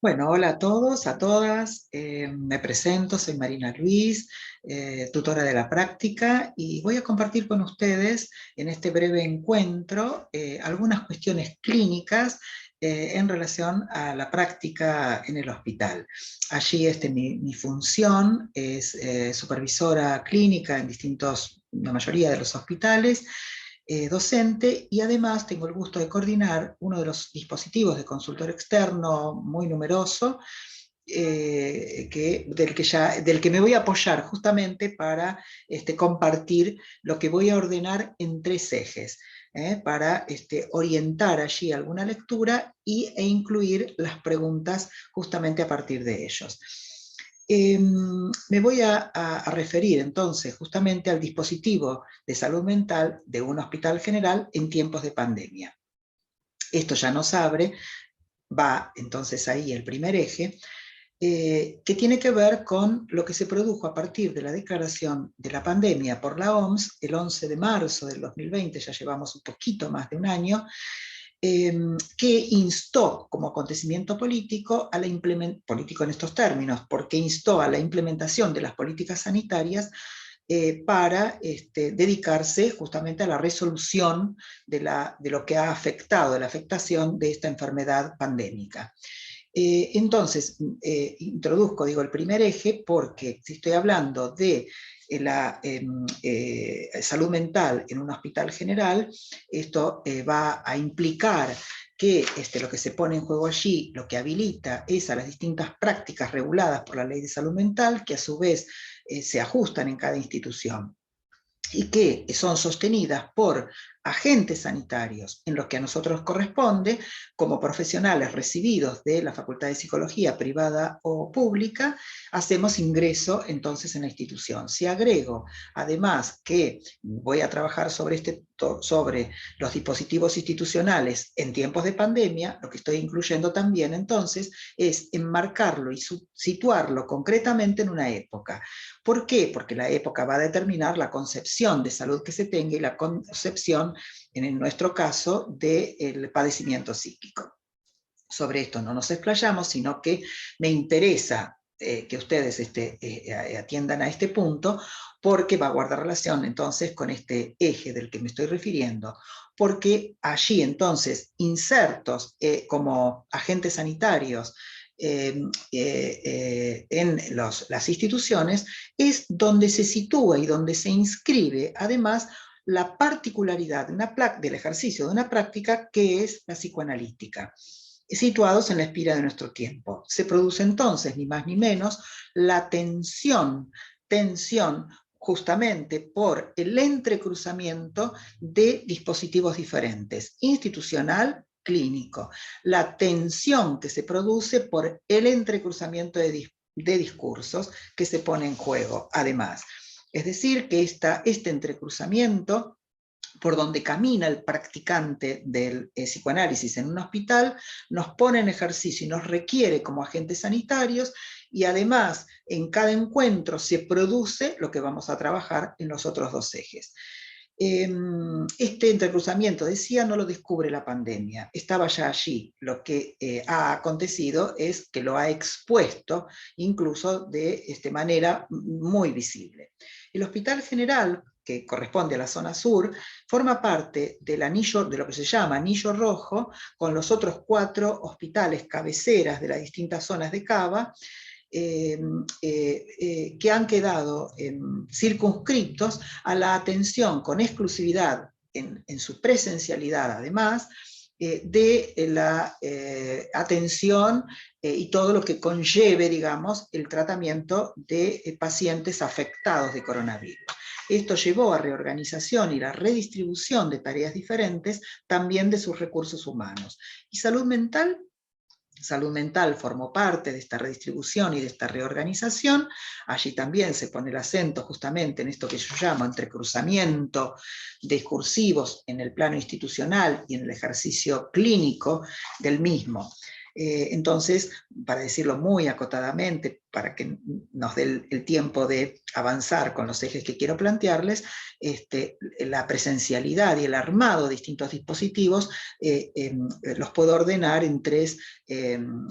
Bueno, hola a todos, a todas. Me presento, soy Marina Luis, tutora de la práctica, y voy a compartir con ustedes en este breve encuentro algunas cuestiones clínicas en relación a la práctica en el hospital. Allí mi función es supervisora clínica en la mayoría de los hospitales, docente, y además tengo el gusto de coordinar uno de los dispositivos de consultor externo muy numeroso, del que me voy a apoyar justamente para compartir lo que voy a ordenar en tres ejes, para orientar allí alguna lectura e incluir las preguntas justamente a partir de ellos. Me voy a referir entonces justamente al dispositivo de salud mental de un hospital general en tiempos de pandemia. Esto ya nos abre, va entonces ahí el primer eje, que tiene que ver con lo que se produjo a partir de la declaración de la pandemia por la OMS el 11 de marzo del 2020, ya llevamos un poquito más de un año, que instó como acontecimiento político, político en estos términos, porque instó a la implementación de las políticas sanitarias para dedicarse justamente a la resolución de lo que ha afectado, de la afectación de esta enfermedad pandémica. Entonces, introduzco, digo, el primer eje porque si estoy hablando de la salud mental en un hospital general, esto va a implicar que lo que se pone en juego allí, lo que habilita es a las distintas prácticas reguladas por la Ley de Salud Mental, que a su vez se ajustan en cada institución y que son sostenidas por agentes sanitarios, en los que a nosotros corresponde, como profesionales recibidos de la Facultad de Psicología privada o pública, hacemos ingreso entonces en la institución. Si agrego, además, que voy a trabajar sobre los dispositivos institucionales en tiempos de pandemia, lo que estoy incluyendo también entonces es enmarcarlo y situarlo concretamente en una época. ¿Por qué? Porque la época va a determinar la concepción de salud que se tenga y la concepción, en nuestro caso, del padecimiento psíquico. Sobre esto no nos explayamos, sino que me interesa que ustedes atiendan a este punto, porque va a guardar relación entonces con este eje del que me estoy refiriendo, porque allí entonces insertos como agentes sanitarios en las instituciones es donde se sitúa y donde se inscribe además la particularidad del ejercicio de una práctica que es la psicoanalítica, situados en la espira de nuestro tiempo. Se produce entonces, ni más ni menos, la tensión justamente por el entrecruzamiento de dispositivos diferentes, institucional, clínico, la tensión que se produce por el entrecruzamiento de discursos que se pone en juego, además. Es decir, que este entrecruzamiento por donde camina el practicante del psicoanálisis en un hospital, nos pone en ejercicio y nos requiere como agentes sanitarios, y además en cada encuentro se produce lo que vamos a trabajar en los otros dos ejes. Este entrecruzamiento, decía, no lo descubre la pandemia, estaba ya allí. Lo que ha acontecido es que lo ha expuesto incluso de manera muy visible. El Hospital General, que corresponde a la zona sur, forma parte del anillo, de lo que se llama anillo rojo, con los otros 4 hospitales cabeceras de las distintas zonas de Cava, que han quedado circunscriptos a la atención con exclusividad en su presencialidad, además, de la atención y todo lo que conlleve, digamos, el tratamiento de pacientes afectados de coronavirus. Esto llevó a reorganización y la redistribución de tareas diferentes, también de sus recursos humanos. Y salud mental formó parte de esta redistribución y de esta reorganización. Allí también se pone el acento justamente en esto que yo llamo entrecruzamiento discursivos en el plano institucional y en el ejercicio clínico del mismo. Entonces, para decirlo muy acotadamente, para que nos dé el tiempo de avanzar con los ejes que quiero plantearles, la presencialidad y el armado de distintos dispositivos los puedo ordenar en tres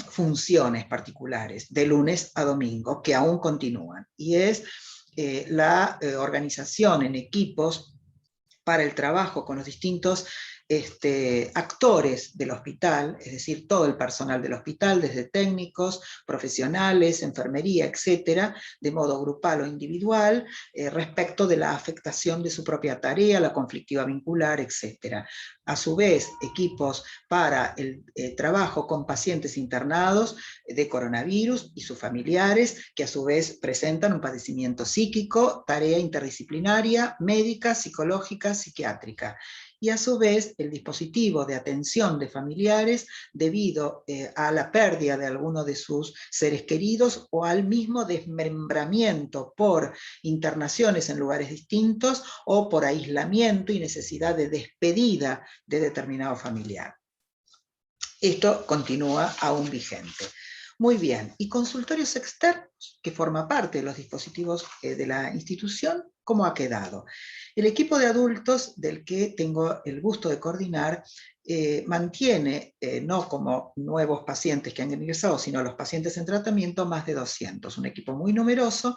funciones particulares, de lunes a domingo, que aún continúan, y es la organización en equipos para el trabajo con los distintos actores del hospital, es decir, todo el personal del hospital, desde técnicos, profesionales, enfermería, etcétera, de modo grupal o individual, respecto de la afectación de su propia tarea, la conflictiva vincular, etcétera. A su vez, equipos para el trabajo con pacientes internados de coronavirus y sus familiares, que a su vez presentan un padecimiento psíquico, tarea interdisciplinaria, médica, psicológica, psiquiátrica. Y a su vez el dispositivo de atención de familiares debido a la pérdida de alguno de sus seres queridos o al mismo desmembramiento por internaciones en lugares distintos o por aislamiento y necesidad de despedida de determinado familiar. Esto continúa aún vigente. Muy bien, y consultorios externos, que forma parte de los dispositivos de la institución, ¿cómo ha quedado? El equipo de adultos del que tengo el gusto de coordinar mantiene, no como nuevos pacientes que han ingresado, sino los pacientes en tratamiento, más de 200. Un equipo muy numeroso,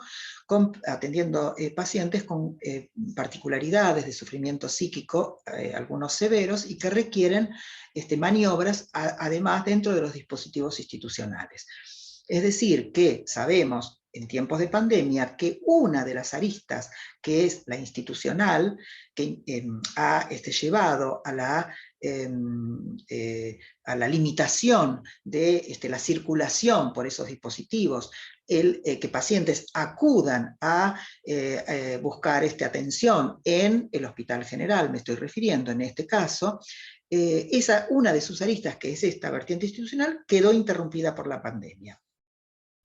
atendiendo pacientes con particularidades de sufrimiento psíquico, algunos severos, y que requieren maniobras, además dentro de los dispositivos institucionales. Es decir, que sabemos en tiempos de pandemia que una de las aristas, que es la institucional, que ha llevado a la limitación de la circulación por esos dispositivos, que pacientes acudan a buscar atención en el Hospital General, me estoy refiriendo en este caso, una de sus aristas, que es esta vertiente institucional, quedó interrumpida por la pandemia.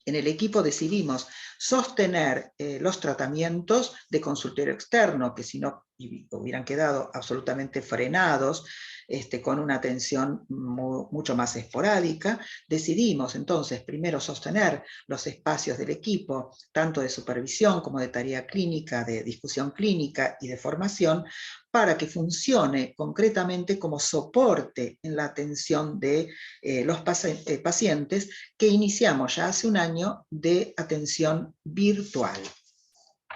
En el equipo decidimos sostener los tratamientos de consultorio externo, que si no hubieran quedado absolutamente frenados, con una atención mucho más esporádica. Decidimos entonces primero sostener los espacios del equipo, tanto de supervisión como de tarea clínica, de discusión clínica y de formación, para que funcione concretamente como soporte en la atención de los pacientes que iniciamos ya hace un año de atención virtual.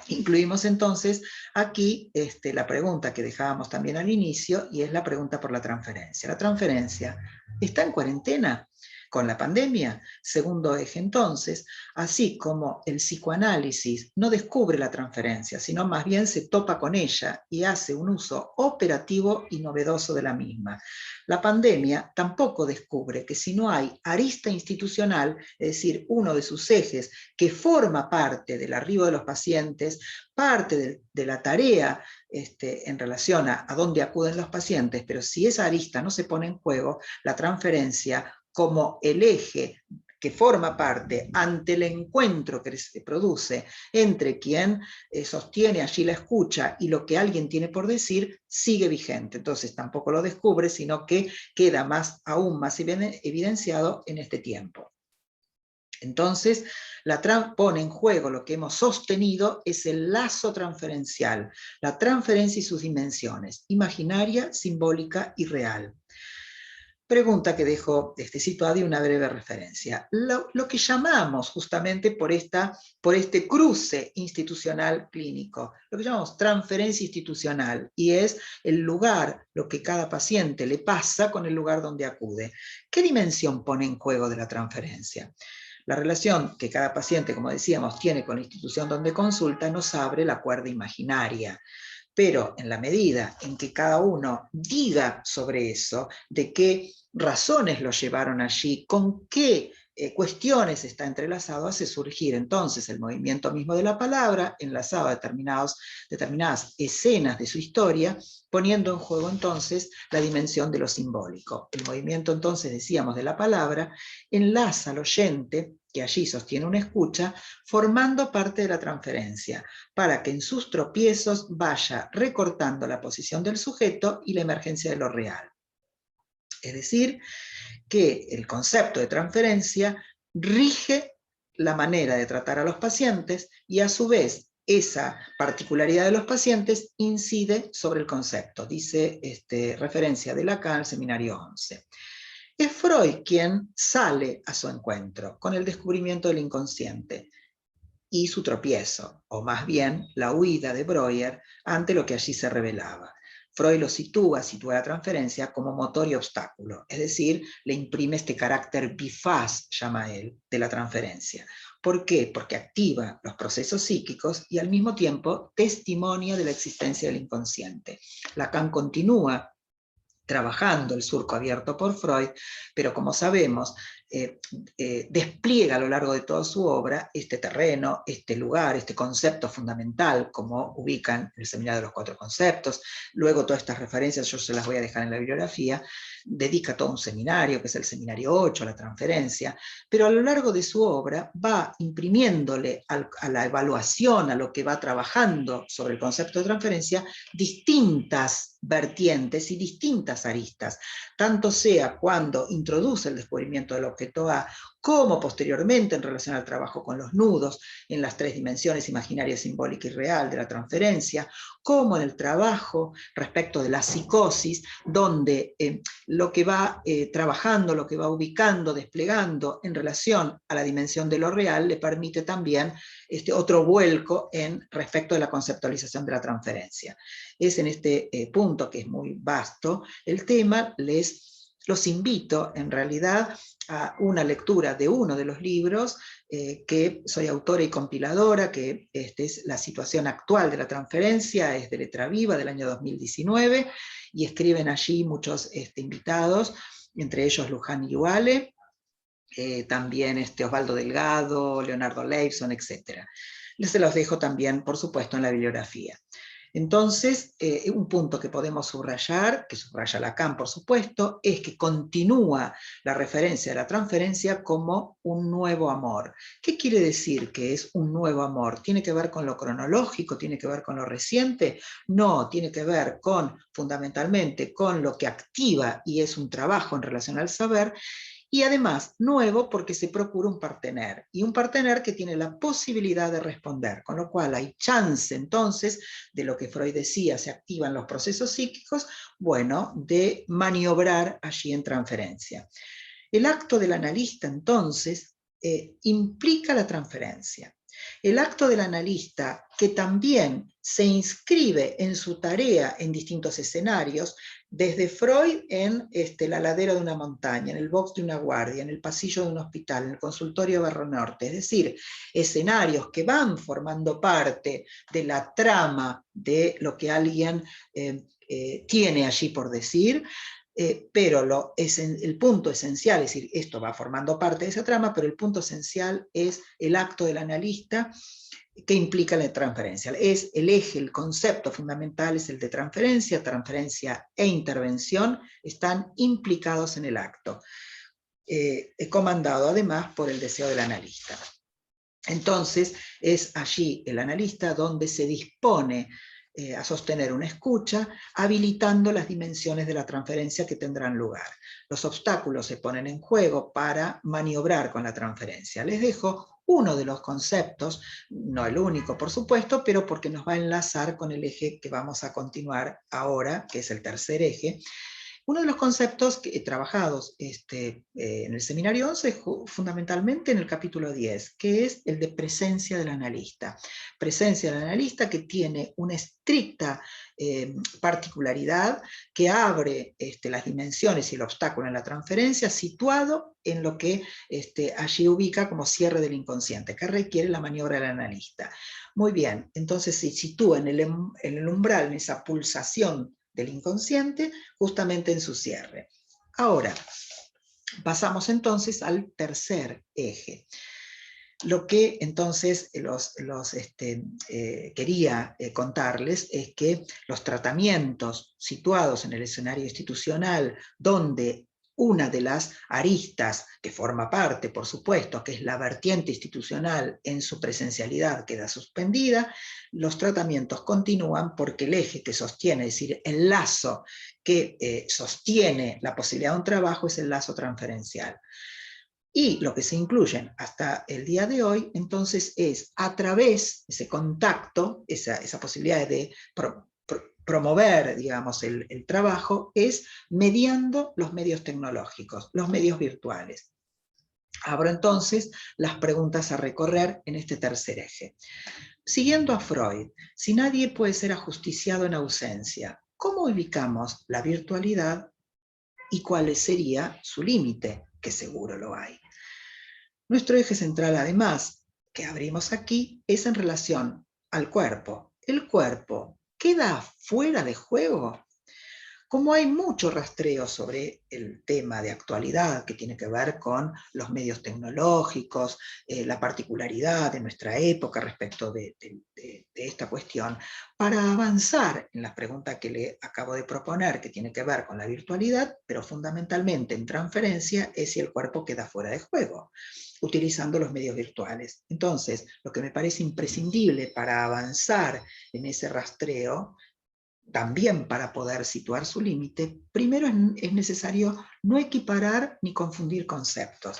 Incluimos entonces aquí la pregunta que dejábamos también al inicio, y es la pregunta por la transferencia. ¿La transferencia está en cuarentena con la pandemia? Segundo eje entonces, así como el psicoanálisis no descubre la transferencia, sino más bien se topa con ella y hace un uso operativo y novedoso de la misma. La pandemia tampoco descubre que si no hay arista institucional, es decir, uno de sus ejes que forma parte del arribo de los pacientes, parte de la tarea en relación a dónde acuden los pacientes, pero si esa arista no se pone en juego, la transferencia como el eje que forma parte ante el encuentro que se produce entre quien sostiene allí la escucha y lo que alguien tiene por decir, sigue vigente. Entonces tampoco lo descubre, sino que queda aún más evidenciado en este tiempo. Entonces, pone en juego lo que hemos sostenido, es el lazo transferencial, la transferencia y sus dimensiones, imaginaria, simbólica y real. Pregunta que dejo situada y una breve referencia. Lo que llamamos justamente por este cruce institucional clínico, lo que llamamos transferencia institucional, y es el lugar, lo que cada paciente le pasa con el lugar donde acude. ¿Qué dimensión pone en juego de la transferencia? La relación que cada paciente, como decíamos, tiene con la institución donde consulta nos abre la cuerda imaginaria. Pero en la medida en que cada uno diga sobre eso, de qué razones lo llevaron allí, con qué cuestiones está entrelazado, hace surgir entonces el movimiento mismo de la palabra, enlazado a determinadas escenas de su historia, poniendo en juego entonces la dimensión de lo simbólico. El movimiento entonces, decíamos, de la palabra, enlaza al oyente, que allí sostiene una escucha, formando parte de la transferencia, para que en sus tropiezos vaya recortando la posición del sujeto y la emergencia de lo real. Es decir, que el concepto de transferencia rige la manera de tratar a los pacientes y a su vez esa particularidad de los pacientes incide sobre el concepto. Dice referencia de Lacan al seminario 11. Es Freud quien sale a su encuentro con el descubrimiento del inconsciente y su tropiezo, o más bien la huida de Breuer ante lo que allí se revelaba. Freud lo sitúa la transferencia como motor y obstáculo, es decir, le imprime este carácter bifaz, llama él, de la transferencia. ¿Por qué? Porque activa los procesos psíquicos y al mismo tiempo testimonia de la existencia del inconsciente. Lacan continúa trabajando el surco abierto por Freud, pero como sabemos, despliega a lo largo de toda su obra este terreno, este lugar, este concepto fundamental, como ubican el Seminario de los Cuatro Conceptos. Luego todas estas referencias yo se las voy a dejar en la bibliografía. Dedica todo un seminario, que es el seminario 8, la transferencia, pero a lo largo de su obra va imprimiéndole a la evaluación, a lo que va trabajando sobre el concepto de transferencia, distintas vertientes y distintas aristas, tanto sea cuando introduce el descubrimiento del objeto A, como posteriormente en relación al trabajo con los nudos, en las tres dimensiones imaginaria, simbólica y real de la transferencia, como en el trabajo respecto de la psicosis, donde lo que va trabajando, lo que va ubicando, desplegando en relación a la dimensión de lo real, le permite también otro vuelco respecto de la conceptualización de la transferencia. Es en este punto, que es muy vasto el tema, los invito en realidad a una lectura de uno de los libros, que soy autora y compiladora, que es La situación actual de la transferencia, es de Letra Viva del año 2019, y escriben allí muchos invitados, entre ellos Luján Iguale, también Osvaldo Delgado, Leonardo Leibson, etc. Se los dejo también, por supuesto, en la bibliografía. Entonces, un punto que podemos subrayar, que subraya Lacan, por supuesto, es que continúa la referencia a la transferencia como un nuevo amor. ¿Qué quiere decir que es un nuevo amor? ¿Tiene que ver con lo cronológico? ¿Tiene que ver con lo reciente? No, tiene que ver fundamentalmente con lo que activa y es un trabajo en relación al saber. Y además, nuevo porque se procura un partener, y un partener que tiene la posibilidad de responder, con lo cual hay chance entonces de lo que Freud decía, se activan los procesos psíquicos, bueno, de maniobrar allí en transferencia. El acto del analista entonces implica la transferencia. El acto del analista, que también se inscribe en su tarea en distintos escenarios, desde Freud en la ladera de una montaña, en el box de una guardia, en el pasillo de un hospital, en el consultorio de Barrio Norte, es decir, escenarios que van formando parte de la trama de lo que alguien tiene allí por decir, pero el punto esencial, es decir, esto va formando parte de esa trama, pero el punto esencial es el acto del analista que implica la transferencia. Es el eje, el concepto fundamental es el de transferencia, transferencia e intervención están implicados en el acto, comandado además por el deseo del analista. Entonces, es allí el analista donde se dispone a sostener una escucha, habilitando las dimensiones de la transferencia que tendrán lugar. Los obstáculos se ponen en juego para maniobrar con la transferencia. Les dejo uno de los conceptos, no el único por supuesto, pero porque nos va a enlazar con el eje que vamos a continuar ahora, que es el tercer eje. Uno de los conceptos trabajados en el seminario 11 es fundamentalmente en el capítulo 10, que es el de presencia del analista. Presencia del analista que tiene una estricta particularidad que abre las dimensiones y el obstáculo en la transferencia, situado en lo que allí ubica como cierre del inconsciente, que requiere la maniobra del analista. Muy bien, entonces se sitúa en el umbral, en esa pulsación del inconsciente, justamente en su cierre. Ahora, pasamos entonces al tercer eje. Lo que entonces quería contarles es que los tratamientos situados en el escenario institucional, donde una de las aristas que forma parte, por supuesto, que es la vertiente institucional en su presencialidad, queda suspendida. Los tratamientos continúan porque el eje que sostiene, es decir, el lazo que sostiene la posibilidad de un trabajo es el lazo transferencial. Y lo que se incluyen hasta el día de hoy, entonces, es a través de ese contacto, esa posibilidad de promover, digamos, el trabajo, es mediando los medios tecnológicos, los medios virtuales. Abro entonces las preguntas a recorrer en este tercer eje. Siguiendo a Freud, si nadie puede ser ajusticiado en ausencia, ¿cómo ubicamos la virtualidad y cuál sería su límite? Que seguro lo hay. Nuestro eje central, además, que abrimos aquí, es en relación al cuerpo. ¿El cuerpo queda fuera de juego? Como hay mucho rastreo sobre el tema de actualidad que tiene que ver con los medios tecnológicos, la particularidad de nuestra época respecto de esta cuestión, para avanzar en la pregunta que le acabo de proponer, que tiene que ver con la virtualidad, pero fundamentalmente en transferencia, es si el cuerpo queda fuera de juego, utilizando los medios virtuales. Entonces, lo que me parece imprescindible para avanzar en ese rastreo, también para poder situar su límite, primero es necesario no equiparar ni confundir conceptos.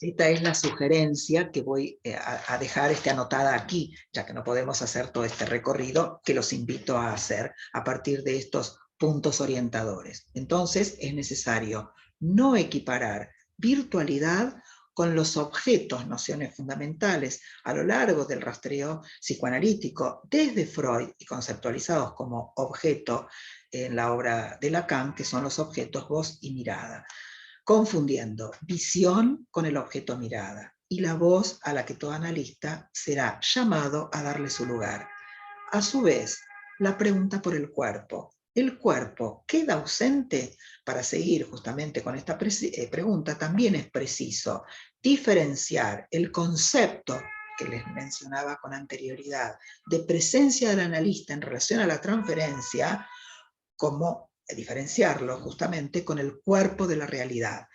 Esta es la sugerencia que voy a dejar anotada aquí, ya que no podemos hacer todo este recorrido, que los invito a hacer a partir de estos puntos orientadores. Entonces es necesario no equiparar virtualidad con los objetos, nociones fundamentales a lo largo del rastreo psicoanalítico, desde Freud y conceptualizados como objeto en la obra de Lacan, que son los objetos voz y mirada, confundiendo visión con el objeto mirada, y la voz a la que todo analista será llamado a darle su lugar. A su vez, la pregunta por el cuerpo. ¿El cuerpo queda ausente? Para seguir justamente con esta pregunta, también es preciso diferenciar el concepto que les mencionaba con anterioridad, de presencia del analista en relación a la transferencia, como diferenciarlo justamente con el cuerpo de la realidad.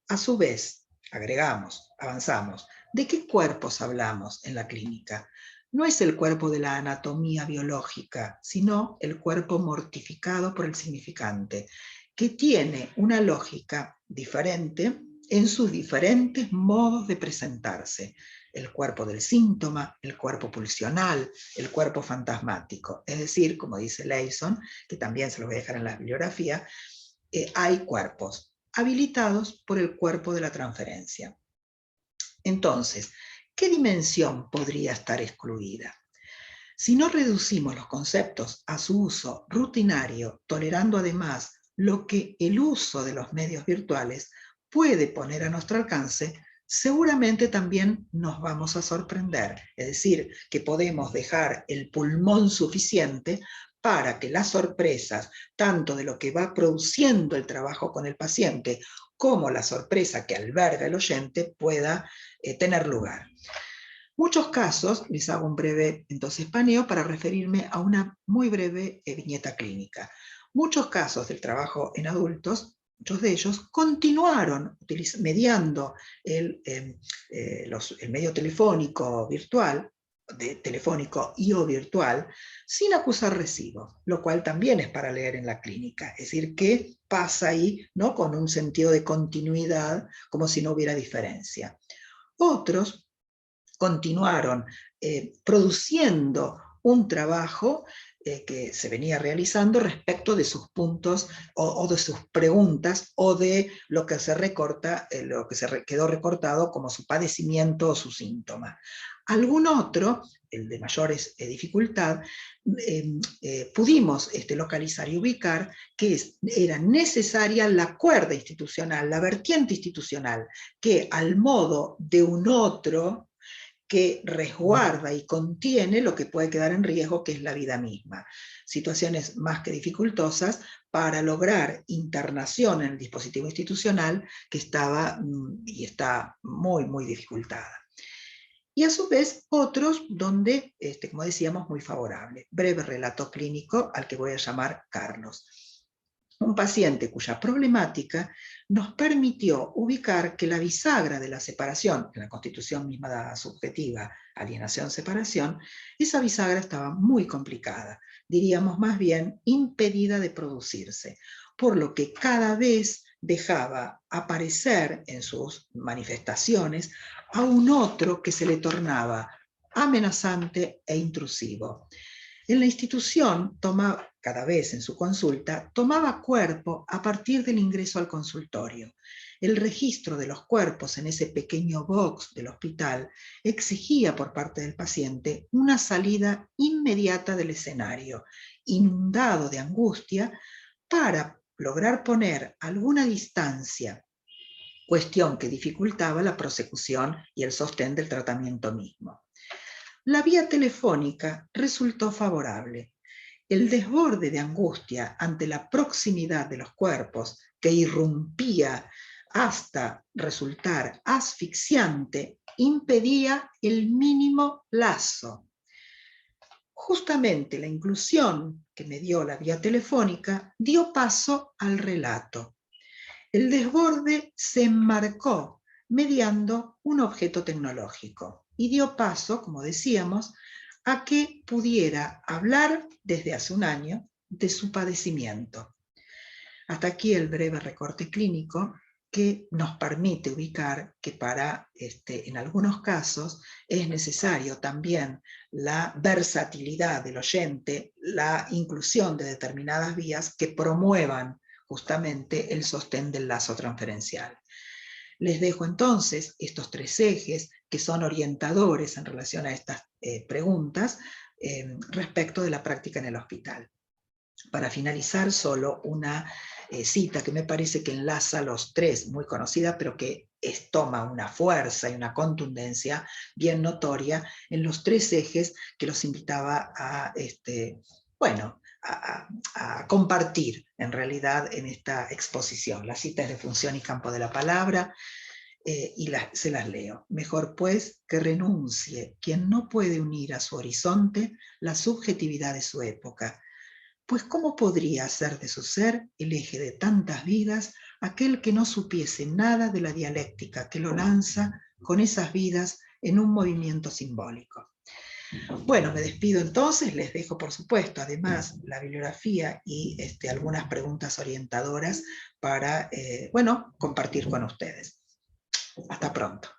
A su vez, agregamos, avanzamos, ¿de qué cuerpos hablamos en la clínica? No es el cuerpo de la anatomía biológica, sino el cuerpo mortificado por el significante, que tiene una lógica diferente en sus diferentes modos de presentarse. El cuerpo del síntoma, el cuerpo pulsional, el cuerpo fantasmático. Es decir, como dice Leison, que también se los voy a dejar en la bibliografía, hay cuerpos habilitados por el cuerpo de la transferencia. Entonces, ¿qué dimensión podría estar excluida? Si no reducimos los conceptos a su uso rutinario, tolerando además lo que el uso de los medios virtuales puede poner a nuestro alcance, seguramente también nos vamos a sorprender. Es decir, que podemos dejar el pulmón suficiente para que las sorpresas, tanto de lo que va produciendo el trabajo con el paciente, como la sorpresa que alberga el oyente, pueda tener lugar. Muchos casos, les hago un breve entonces paneo para referirme a una muy breve viñeta clínica. Muchos casos del trabajo en adultos, muchos de ellos continuaron mediando el medio telefónico virtual, telefónico y o virtual, sin acusar recibo, lo cual también es para leer en la clínica. Es decir, ¿qué pasa ahí, ¿no? Con un sentido de continuidad, como si no hubiera diferencia. Otros continuaron produciendo un trabajo que se venía realizando respecto de sus puntos o de sus preguntas o de lo que se recorta, lo que se quedó recortado como su padecimiento o su síntoma. Algún otro, el de mayores dificultad, pudimos localizar y ubicar que era necesaria la cuerda institucional, la vertiente institucional, que al modo de un otro que resguarda y contiene lo que puede quedar en riesgo, que es la vida misma. Situaciones más que dificultosas para lograr internación en el dispositivo institucional que estaba y está muy, muy dificultada. Y a su vez otros donde, como decíamos, muy favorable. Breve relato clínico al que voy a llamar Carlos. un paciente cuya problemática nos permitió ubicar que la bisagra de la separación, en la constitución misma subjetiva, alienación-separación, esa bisagra estaba muy complicada, diríamos más bien impedida de producirse, por lo que cada vez dejaba aparecer en sus manifestaciones a un otro que se le tornaba amenazante e intrusivo. En la institución, cada vez en su consulta, tomaba cuerpo a partir del ingreso al consultorio. El registro de los cuerpos en ese pequeño box del hospital exigía por parte del paciente una salida inmediata del escenario, inundado de angustia, para lograr poner alguna distancia, cuestión que dificultaba la prosecución y el sostén del tratamiento mismo. La vía telefónica resultó favorable. El desborde de angustia ante la proximidad de los cuerpos, que irrumpía hasta resultar asfixiante, impedía el mínimo lazo. Justamente la inclusión que me dio la vía telefónica dio paso al relato. El desborde se enmarcó mediando un objeto tecnológico y dio paso, como decíamos, a que pudiera hablar desde hace un año de su padecimiento. Hasta aquí el breve recorte clínico que nos permite ubicar que en algunos casos es necesario también la versatilidad del oyente, la inclusión de determinadas vías que promuevan justamente el sostén del lazo transferencial. Les dejo entonces estos 3 ejes que son orientadores en relación a estas preguntas respecto de la práctica en el hospital. Para finalizar, solo una cita que me parece que enlaza los 3, muy conocida, pero que toma una fuerza y una contundencia bien notoria en los 3 ejes que los invitaba a, a compartir en realidad en esta exposición. La cita es de Función y Campo de la Palabra, y se las leo. Mejor pues que renuncie quien no puede unir a su horizonte la subjetividad de su época, pues ¿cómo podría hacer de su ser el eje de tantas vidas aquel que no supiese nada de la dialéctica que lo lanza con esas vidas en un movimiento simbólico? Bueno, me despido entonces, les dejo por supuesto además la bibliografía y algunas preguntas orientadoras para, compartir con ustedes. Hasta pronto.